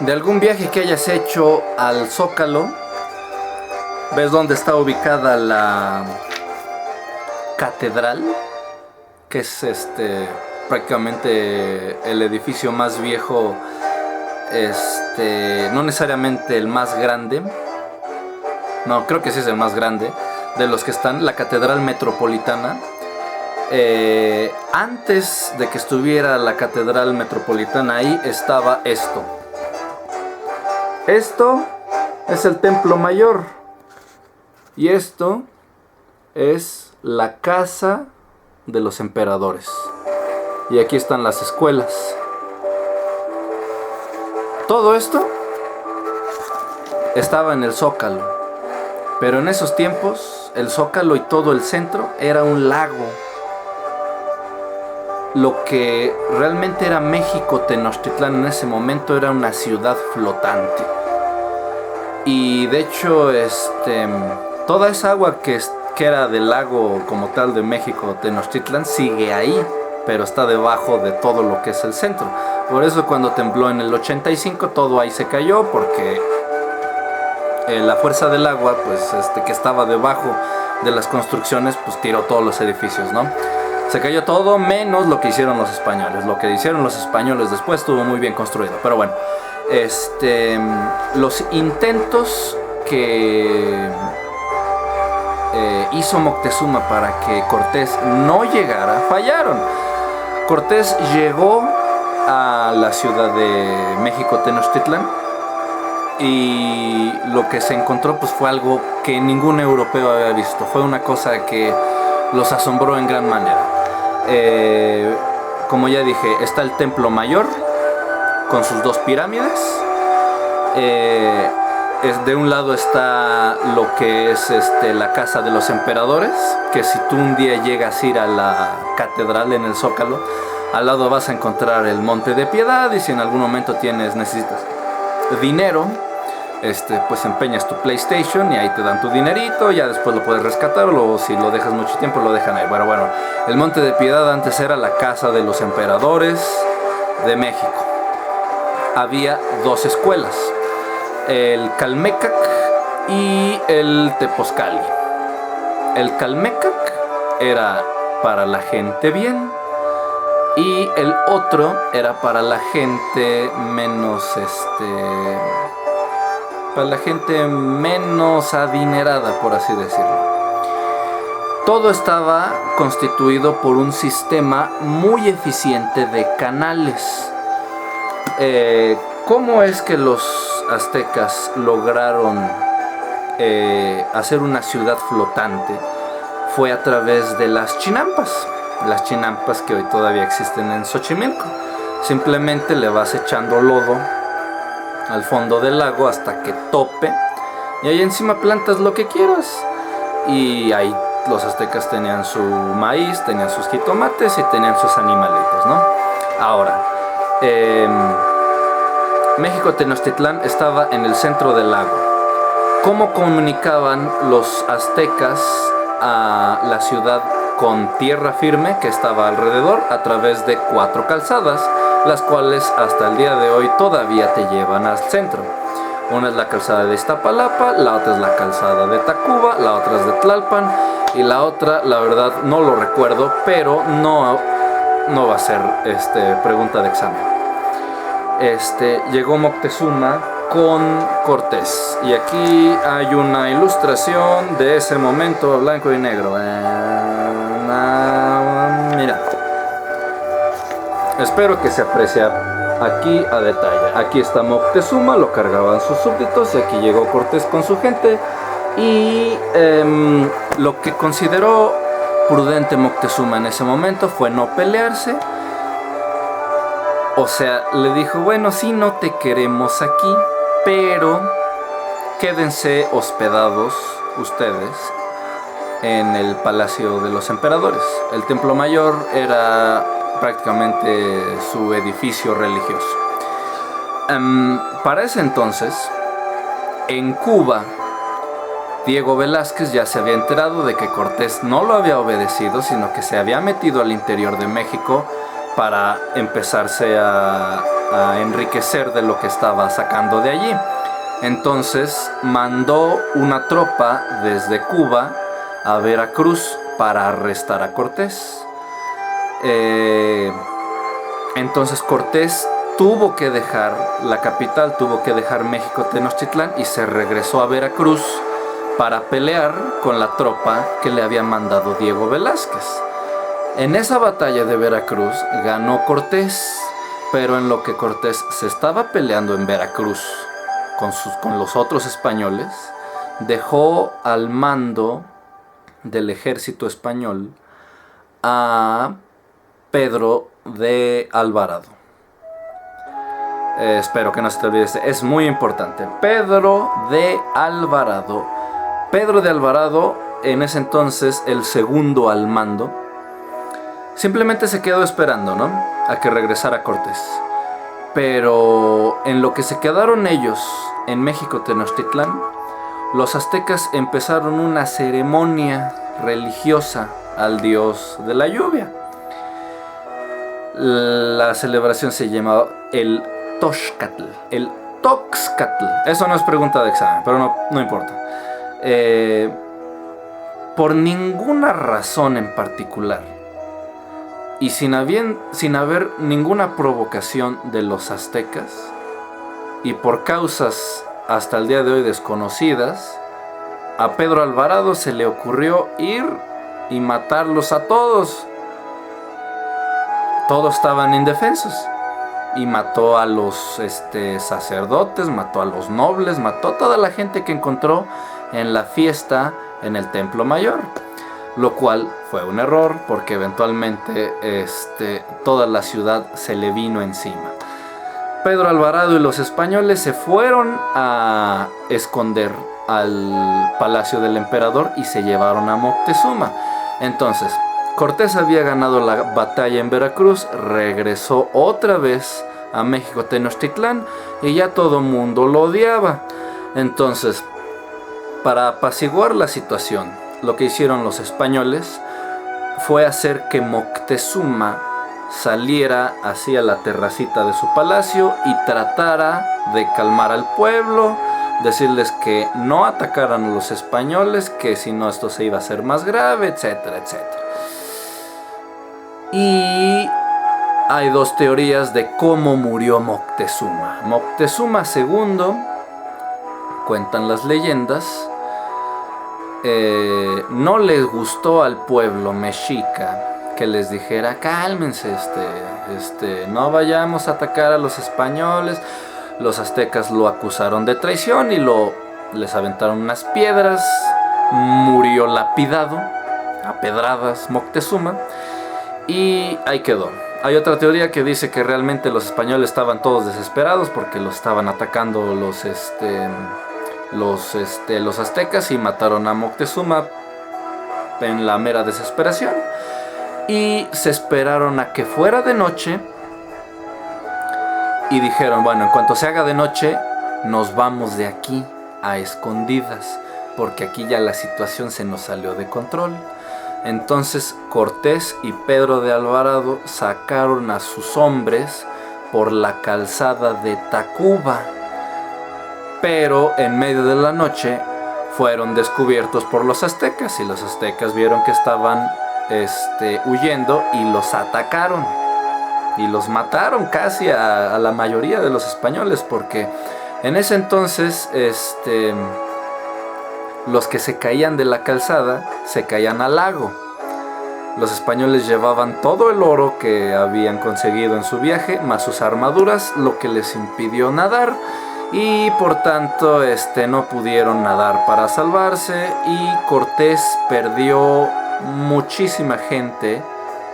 de algún viaje que hayas hecho al Zócalo, ves dónde está ubicada la catedral, que es prácticamente el edificio más viejo, no necesariamente el más grande, no, creo que sí es el más grande de los que están, la Catedral Metropolitana. Antes de que estuviera la Catedral Metropolitana ahí estaba esto. Esto es el Templo Mayor y esto es la casa de los emperadores. Y aquí están las escuelas. Todo esto estaba en el Zócalo, pero en esos tiempos el Zócalo y todo el centro era un lago. Lo que realmente era México Tenochtitlán en ese momento era una ciudad flotante. Y de hecho toda esa agua que era del lago como tal de México Tenochtitlán sigue ahí, pero está debajo de todo lo que es el centro. Por eso cuando tembló en el 85 todo ahí se cayó, porque la fuerza del agua pues que estaba debajo de las construcciones pues tiró todos los edificios, ¿no? Se cayó todo menos lo que hicieron los españoles. Lo que hicieron los españoles después estuvo muy bien construido. Pero bueno, los intentos que hizo Moctezuma para que Cortés no llegara fallaron. Cortés llegó a la ciudad de México Tenochtitlán y lo que se encontró pues fue algo que ningún europeo había visto. Fue una cosa que los asombró en gran manera. Como ya dije, está el Templo Mayor con sus dos pirámides. De un lado está lo que es la casa de los emperadores, que si tú un día llegas a ir a la catedral en el Zócalo, al lado vas a encontrar el Monte de Piedad, y si en algún momento necesitas dinero, pues empeñas tu PlayStation y ahí te dan tu dinerito, ya después lo puedes rescatar, o si lo dejas mucho tiempo lo dejan ahí. Bueno, el Monte de Piedad antes era la casa de los emperadores de México. Había dos escuelas, el Calmecac y el Tepozcali. El Calmecac era para la gente bien y el otro era para la gente menos para la gente menos adinerada, por así decirlo. Todo estaba constituido por un sistema muy eficiente de canales. ¿Cómo es que los aztecas lograron hacer una ciudad flotante? Fue a través de las chinampas que hoy todavía existen en Xochimilco. Simplemente le vas echando lodo al fondo del lago hasta que tope, y ahí encima plantas lo que quieras. Y ahí los aztecas tenían su maíz, tenían sus jitomates y tenían sus animalitos, ¿no? Ahora, México Tenochtitlán estaba en el centro del lago. ¿Cómo comunicaban los aztecas a la ciudad con tierra firme que estaba alrededor? A través de 4 calzadas, las cuales hasta el día de hoy todavía te llevan al centro. Una es la calzada de Iztapalapa, la otra es la calzada de Tacuba, la otra es de Tlalpan, y la otra, la verdad, no lo recuerdo, pero no va a ser pregunta de examen. Llegó Moctezuma con Cortés, y aquí hay una ilustración de ese momento, blanco y negro. Mira, espero que se aprecie aquí a detalle. Aquí está Moctezuma, lo cargaban sus súbditos, y aquí llegó Cortés con su gente. Y lo que consideró prudente Moctezuma en ese momento fue no pelearse. O sea, le dijo, bueno, sí, no te queremos aquí, pero quédense hospedados ustedes en el palacio de los emperadores. El Templo Mayor era prácticamente su edificio religioso. Para ese entonces, en Cuba, Diego Velázquez ya se había enterado de que Cortés no lo había obedecido, sino que se había metido al interior de México para empezarse a a enriquecer de lo que estaba sacando de allí. Entonces mandó una tropa desde Cuba a Veracruz para arrestar a Cortés. Entonces Cortés tuvo que dejar la capital, tuvo que dejar México Tenochtitlán y se regresó a Veracruz para pelear con la tropa que le había mandado Diego Velázquez. En esa batalla de Veracruz ganó Cortés, pero en lo que Cortés se estaba peleando en Veracruz con los otros españoles, dejó al mando del ejército español a Pedro de Alvarado. Espero que no se te olvide, es muy importante. Pedro de Alvarado. Pedro de Alvarado, en ese entonces el segundo al mando, simplemente se quedó esperando, ¿no?, a que regresara Cortés. Pero en lo que se quedaron ellos en México Tenochtitlán, los aztecas empezaron una ceremonia religiosa al dios de la lluvia. La celebración se llamaba el Toxcatl, el Toxcatl. Eso no es pregunta de examen, pero no importa. Por ninguna razón en particular y sin haber ninguna provocación de los aztecas, y por causas hasta el día de hoy desconocidas, a Pedro Alvarado se le ocurrió ir y matarlos a todos. Todos estaban indefensos. Y mató a los sacerdotes, mató a los nobles, mató a toda la gente que encontró en la fiesta en el Templo Mayor. Lo cual fue un error, porque eventualmente toda la ciudad se le vino encima. Pedro Alvarado y los españoles se fueron a esconder al palacio del emperador y se llevaron a Moctezuma. Entonces, Cortés había ganado la batalla en Veracruz, regresó otra vez a México Tenochtitlán y ya todo mundo lo odiaba. Entonces, para apaciguar la situación, lo que hicieron los españoles fue hacer que Moctezuma saliera hacia la terracita de su palacio y tratara de calmar al pueblo, decirles que no atacaran a los españoles, que si no esto se iba a hacer más grave, etcétera, etcétera. Y hay dos teorías de cómo murió Moctezuma. Moctezuma II, cuentan las leyendas, no les gustó al pueblo mexica que les dijera: cálmense, no vayamos a atacar a los españoles. Los aztecas lo acusaron de traición y les aventaron unas piedras. Murió lapidado a pedradas Moctezuma y ahí quedó. Hay otra teoría que dice que realmente los españoles estaban todos desesperados porque los estaban atacando los aztecas y mataron a Moctezuma en la mera desesperación. Y se esperaron a que fuera de noche y dijeron: bueno, en cuanto se haga de noche nos vamos de aquí a escondidas, porque aquí ya la situación se nos salió de control. Entonces Cortés y Pedro de Alvarado sacaron a sus hombres por la calzada de Tacuba, pero en medio de la noche fueron descubiertos por los aztecas y los aztecas vieron que estaban huyendo y los atacaron y los mataron casi a la mayoría de los españoles, porque en ese entonces los que se caían de la calzada se caían al lago. Los españoles llevaban todo el oro que habían conseguido en su viaje, más sus armaduras, lo que les impidió nadar, y por tanto no pudieron nadar para salvarse, y Cortés perdió muchísima gente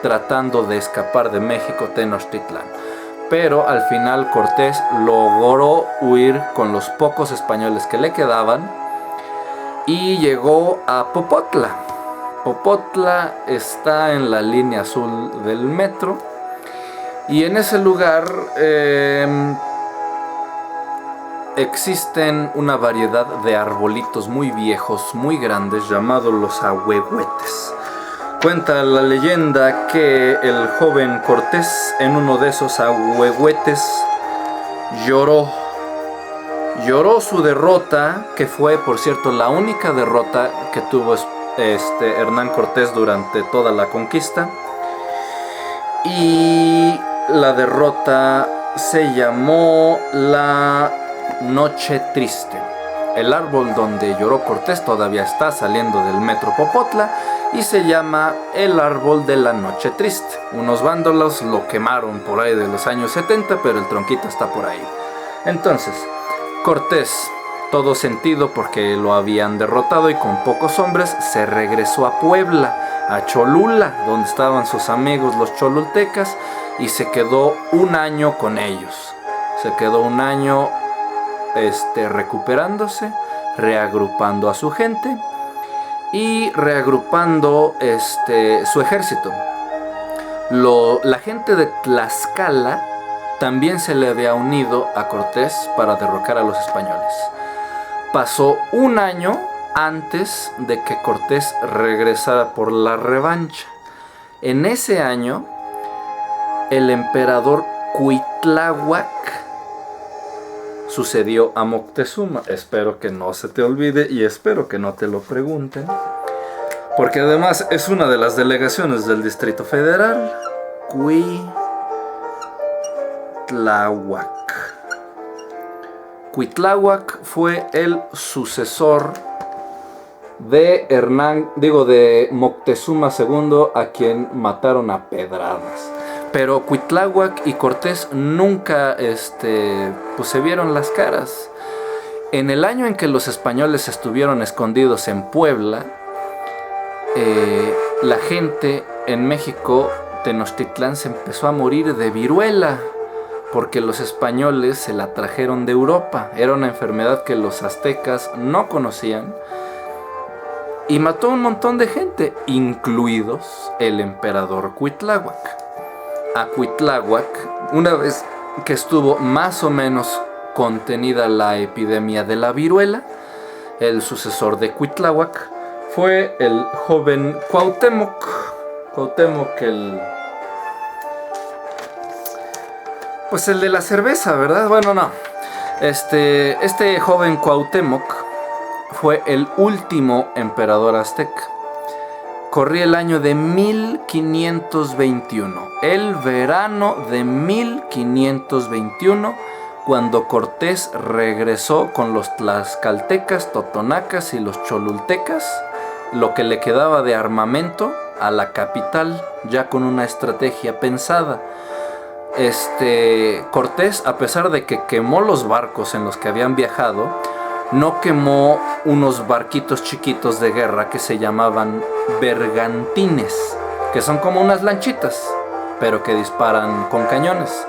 tratando de escapar de México Tenochtitlán. Pero al final Cortés logró huir con los pocos españoles que le quedaban y llegó a Popotla. Popotla está en la línea azul del metro, y en ese lugar existen una variedad de arbolitos muy viejos, muy grandes, llamados los ahuehuetes. Cuenta la leyenda que el joven Cortés en uno de esos ahuehuetes lloró su derrota, que fue, por cierto, la única derrota que tuvo Hernán Cortés durante toda la conquista. Y la derrota se llamó la Noche Triste. El árbol donde lloró Cortés todavía está saliendo del metro Popotla y se llama el árbol de la Noche Triste. Unos vándalos lo quemaron por ahí de los años 70, pero el tronquito está por ahí. Entonces, Cortés, todo sentido porque lo habían derrotado y con pocos hombres, se regresó a Puebla, a Cholula, donde estaban sus amigos los cholultecas, y se quedó un año con ellos. Se quedó un año recuperándose, reagrupando a su gente y reagrupando su ejército. La gente de Tlaxcala también se le había unido a Cortés para derrocar a los españoles. Pasó un año antes de que Cortés regresara por la revancha. En ese año, el emperador Cuitláhuac sucedió a Moctezuma. Espero que no se te olvide y espero que no te lo pregunten, porque además es una de las delegaciones del Distrito Federal. Cuitláhuac fue el sucesor de Moctezuma II, a quien mataron a pedradas. Pero Cuitláhuac y Cortés nunca se vieron las caras. En el año en que los españoles estuvieron escondidos en Puebla, la gente en México, Tenochtitlán, se empezó a morir de viruela, porque los españoles se la trajeron de Europa. Era una enfermedad que los aztecas no conocían y mató a un montón de gente, incluidos el emperador Cuitláhuac. A Cuitláhuac, una vez que estuvo más o menos contenida la epidemia de la viruela, el sucesor de Cuitláhuac fue el joven Cuauhtémoc. El de la cerveza, ¿verdad? Bueno, no. Este joven Cuauhtémoc fue el último emperador azteca. Corría el año de 1521, el verano de 1521, cuando Cortés regresó con los tlaxcaltecas, totonacas y los cholultecas, lo que le quedaba de armamento, a la capital, ya con una estrategia pensada. Cortés, a pesar de que quemó los barcos en los que habían viajado, no quemó unos barquitos chiquitos de guerra que se llamaban bergantines, que son como unas lanchitas, pero que disparan con cañones.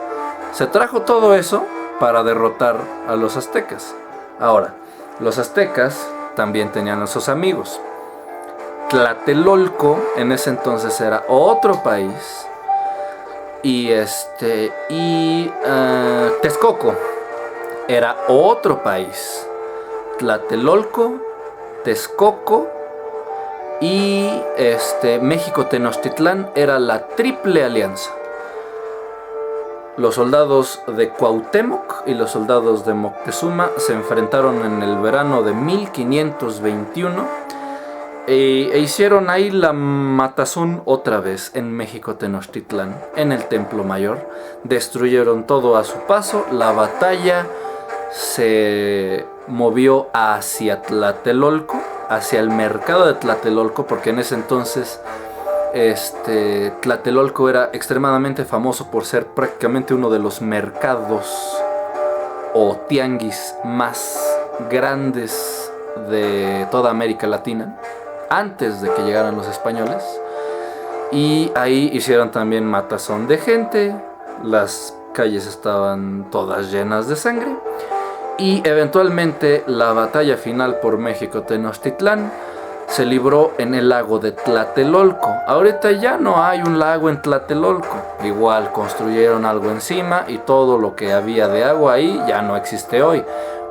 Se trajo todo eso para derrotar a los aztecas. Ahora, los aztecas también tenían a sus amigos. Tlatelolco en ese entonces era otro país, y Texcoco era otro país. Tlatelolco, Texcoco y México Tenochtitlán era la triple alianza. Los soldados de Cuauhtémoc y los soldados de Moctezuma se enfrentaron en el verano de 1521 e hicieron ahí la matazón otra vez en México Tenochtitlán, en el Templo Mayor. Destruyeron todo a su paso. La batalla se movió hacia Tlatelolco, hacia el mercado de Tlatelolco, porque en ese entonces Tlatelolco era extremadamente famoso por ser prácticamente uno de los mercados o tianguis más grandes de toda América Latina, antes de que llegaran los españoles. Y ahí hicieron también matazón de gente. Las calles estaban todas llenas de sangre. Y eventualmente la batalla final por México Tenochtitlán se libró en el lago de Tlatelolco. Ahorita ya no hay un lago en Tlatelolco. Igual construyeron algo encima y todo lo que había de agua ahí ya no existe hoy.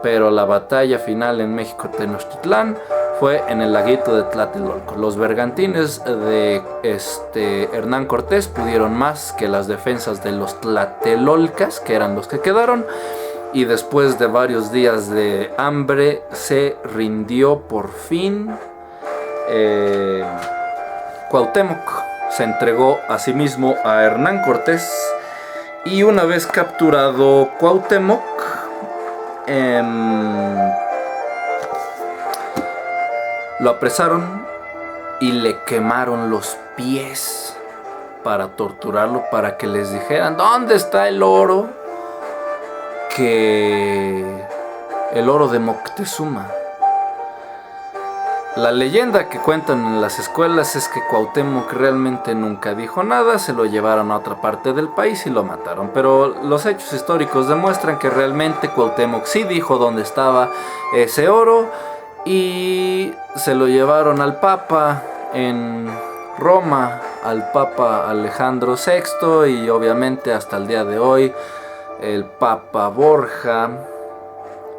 Pero la batalla final en México Tenochtitlán fue en el laguito de Tlatelolco. Los bergantines de Hernán Cortés pudieron más que las defensas de los tlatelolcas, que eran los que quedaron, y después de varios días de hambre se rindió por fin. Cuauhtémoc se entregó a sí mismo a Hernán Cortés, y una vez capturado Cuauhtémoc, lo apresaron y le quemaron los pies para torturarlo, para que les dijeran dónde está el oro de Moctezuma. La leyenda que cuentan en las escuelas es que Cuauhtémoc realmente nunca dijo nada, se lo llevaron a otra parte del país y lo mataron. Pero los hechos históricos demuestran que realmente Cuauhtémoc sí dijo dónde estaba ese oro, y se lo llevaron al Papa en Roma, al Papa Alejandro VI, y obviamente hasta el día de hoy el Papa Borja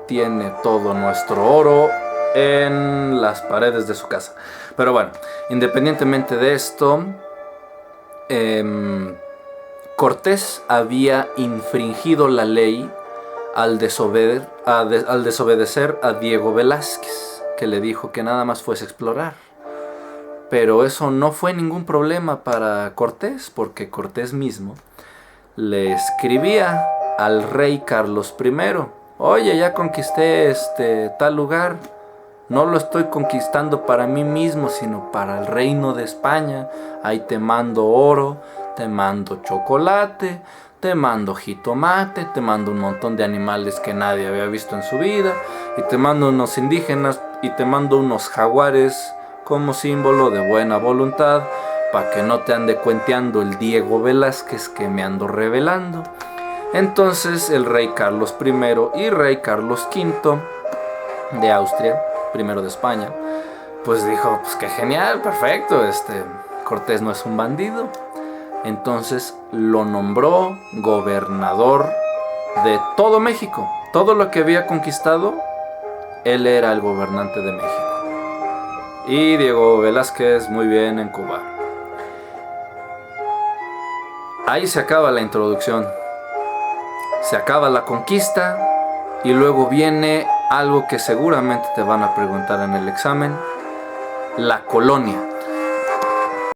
tiene todo nuestro oro en las paredes de su casa. Pero bueno, independientemente de esto, Cortés había infringido la ley al desobedecer a Diego Velázquez, que le dijo que nada más fuese a explorar. Pero eso no fue ningún problema para Cortés, porque Cortés mismo le escribía al rey Carlos I: oye, ya conquisté tal lugar, no lo estoy conquistando para mí mismo, sino para el reino de España. Ahí te mando oro, te mando chocolate, te mando jitomate, te mando un montón de animales que nadie había visto en su vida, y te mando unos indígenas, y te mando unos jaguares como símbolo de buena voluntad, para que no te ande cuenteando el Diego Velázquez que me ando revelando. Entonces el rey Carlos I y rey Carlos V de Austria, primero de España, pues dijo, pues qué genial, perfecto, Cortés no es un bandido. Entonces lo nombró gobernador de todo México. Todo lo que había conquistado, él era el gobernante de México. Y Diego Velázquez muy bien en Cuba. Ahí se acaba la introducción. Se acaba la conquista, y luego viene algo que seguramente te van a preguntar en el examen: la colonia.